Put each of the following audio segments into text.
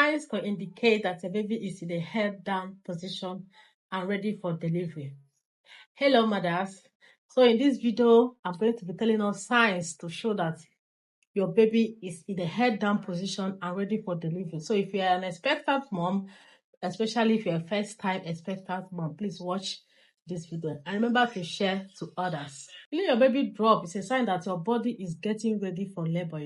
signs can indicate that a baby is in a head down position and ready for delivery. Hello mothers. So in this video, I'm going to be telling us signs to show that your baby is in a head down position and ready for delivery. So if you're an expectant mom, especially if you're a first time expectant mom, please watch this video and remember to share to others. Feeling your baby drop is a sign that your body is getting ready for labor,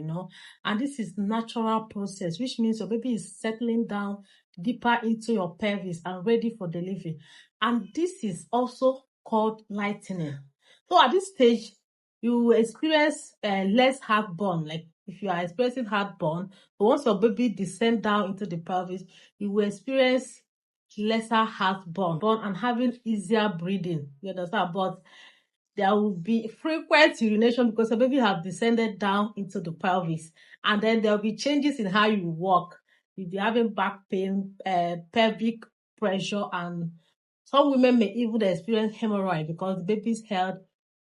and this is natural process, which means your baby is settling down deeper into your pelvis and ready for delivery. And this is also called lightening. So at this stage, you will experience less heartburn. Like if you are experiencing heartburn, but once your baby descends down into the pelvis, you will experience lesser heartburn and having easier breathing. You understand? But there will be frequent urination because the baby have descended down into the pelvis, and then there will be changes in how you walk. You'll be having back pain, pelvic pressure, and some women may even experience hemorrhoid because the baby's head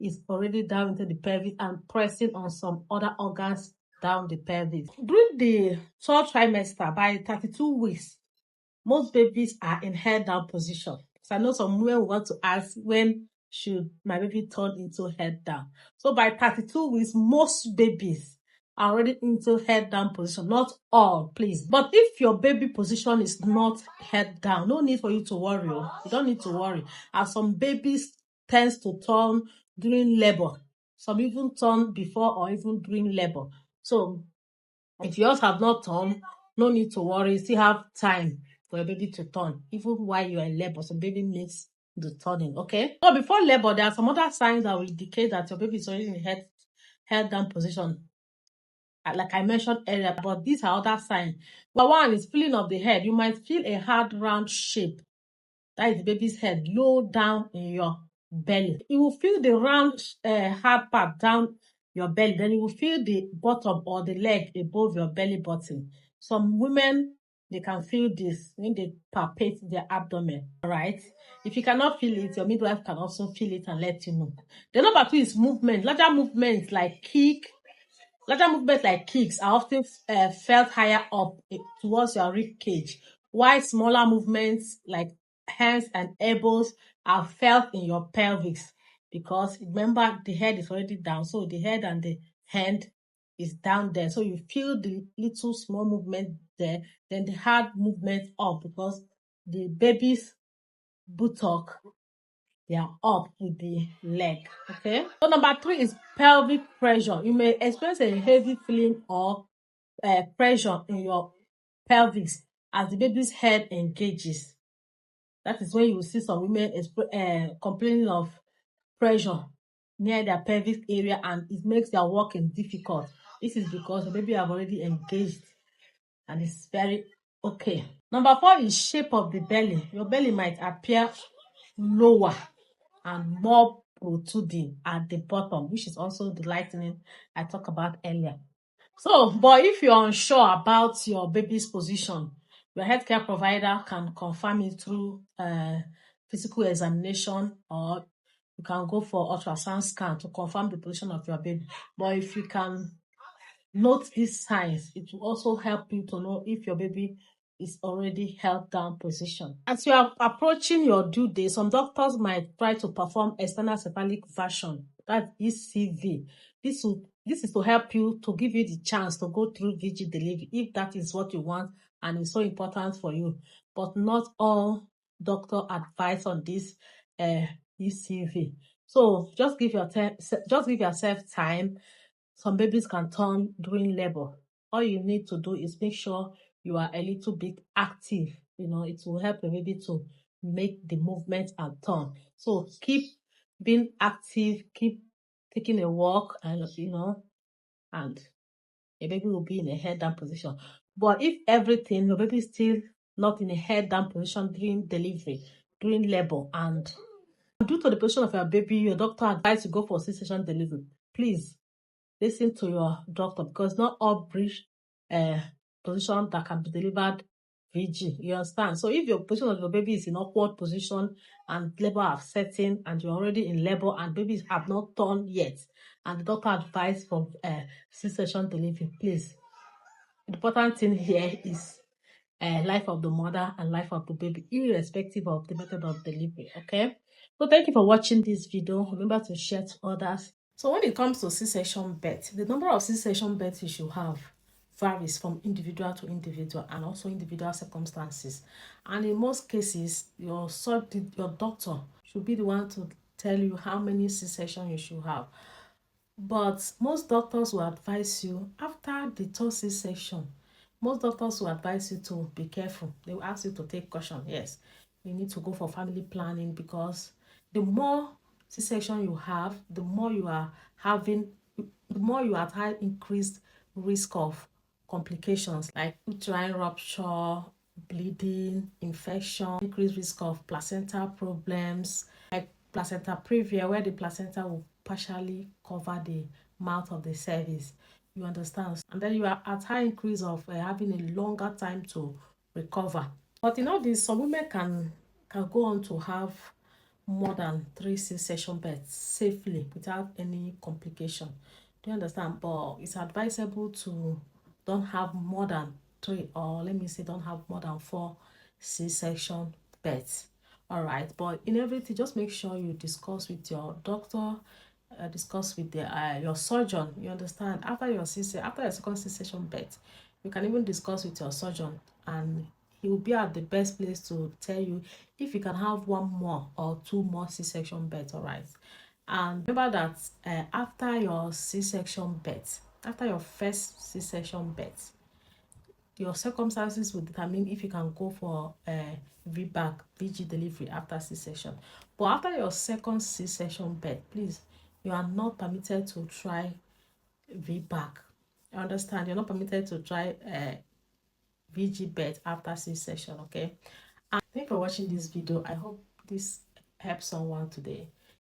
is already down into the pelvis and pressing on some other organs down the pelvis. During the third trimester, by 32 weeks, most babies are in head down position. So I know some women want to ask, when should my baby turn into head down? So by 32 weeks, most babies are already into head down position. Not all, please. But if your baby position is not head down, no need for you to worry. You don't need to worry. As some babies tends to turn during labor. Some even turn before or even during labor. So if yours have not turned, no need to worry. You still have time for your baby to turn, even while you are in labor. So baby needs the turning, okay? So before labor, there are some other signs that will indicate that your baby is already in head down position, like I mentioned earlier. But these are other signs. But one is feeling of the head. You might feel a hard round shape. That is the baby's head, low down in your belly. You will feel the round hard part down your belly. Then you will feel the bottom or the leg above your belly button. Some women, they can feel this when they palpate their abdomen, right? If you cannot feel it, your midwife can also feel it and let you know. The number two is movement. Larger movements like kicks are often felt higher up towards your rib cage, while smaller movements like hands and elbows are felt in your pelvis, because remember the head is already down, so the head and the hand is down there, so you feel the little small movement there, then the hard movement up because the baby's buttock, they are up with the leg. Okay, so number three is pelvic pressure. You may experience a heavy feeling or pressure in your pelvis as the baby's head engages. That is when you will see some women complaining of pressure near their pelvic area, and it makes their walking difficult. This is because the baby have already engaged and it's very okay. Number four is shape of the belly. Your belly might appear lower and more protruding at the bottom, which is also the lightening I talked about earlier. So, but if you're unsure about your baby's position, your healthcare provider can confirm it through physical examination, or you can go for ultrasound scan to confirm the position of your baby. But if you can note these signs, it will also help you to know if your baby is already held down position. As you are approaching your due date, some doctors might try to perform external cephalic version, that's ECV. This is to help you, to give you the chance to go through VG delivery if that is what you want and it's so important for you. But not all doctor advise on this ECV. So just give yourself time. Some babies can turn during labor. All you need to do is make sure you are a little bit active. It will help the baby to make the movement and turn. So keep being active, keep taking a walk, and and your baby will be in a head down position. But if your baby is still not in a head down position during delivery, during labor, and due to the position of your baby, your doctor advised you go for C-section delivery, please listen to your doctor, because not all breech position that can be delivered VG. You understand? So if your position of your baby is in awkward position and labor have set in and you're already in labor and babies have not turned yet, and the doctor advised for C-section delivery, please, the important thing here is life of the mother and life of the baby, irrespective of the method of delivery. Okay, so thank you for watching this video. Remember to share to others. So when it comes to C-section birth, the number of C-section births you should have varies from individual to individual and also individual circumstances. And in most cases, your doctor should be the one to tell you how many C-section you should have. But most doctors will advise you after the third C-section. Most doctors will advise you to be careful. They will ask you to take caution. Yes, you need to go for family planning, because the more C-section you have, the more you are having, the more you are at high increased risk of complications like uterine rupture, bleeding, infection, increased risk of placenta problems, like placenta previa, where the placenta will partially cover the mouth of the cervix. You understand? And then you are at high increase of having a longer time to recover. But you know, this some women can go on to have more than 3 C-section births safely without any complication. Do you understand? But it's advisable to don't have more than 3, or let me say don't have more than 4 C-section births. All right, but in everything, just make sure you discuss with your doctor, discuss with your surgeon. You understand? After your second C-section birth, you can even discuss with your surgeon, and he will be at the best place to tell you if you can have 1 more or 2 more C-section births. All right, and remember that after your C-section birth, after your first C-section birth, your circumstances will determine if you can go for VBAC, VG delivery after C-section. But after your second C-section birth, please, you are not permitted to try VBAC. You understand? You're not permitted to try VG birth after C-section, okay? And thank you for watching this video. I hope this helps someone today.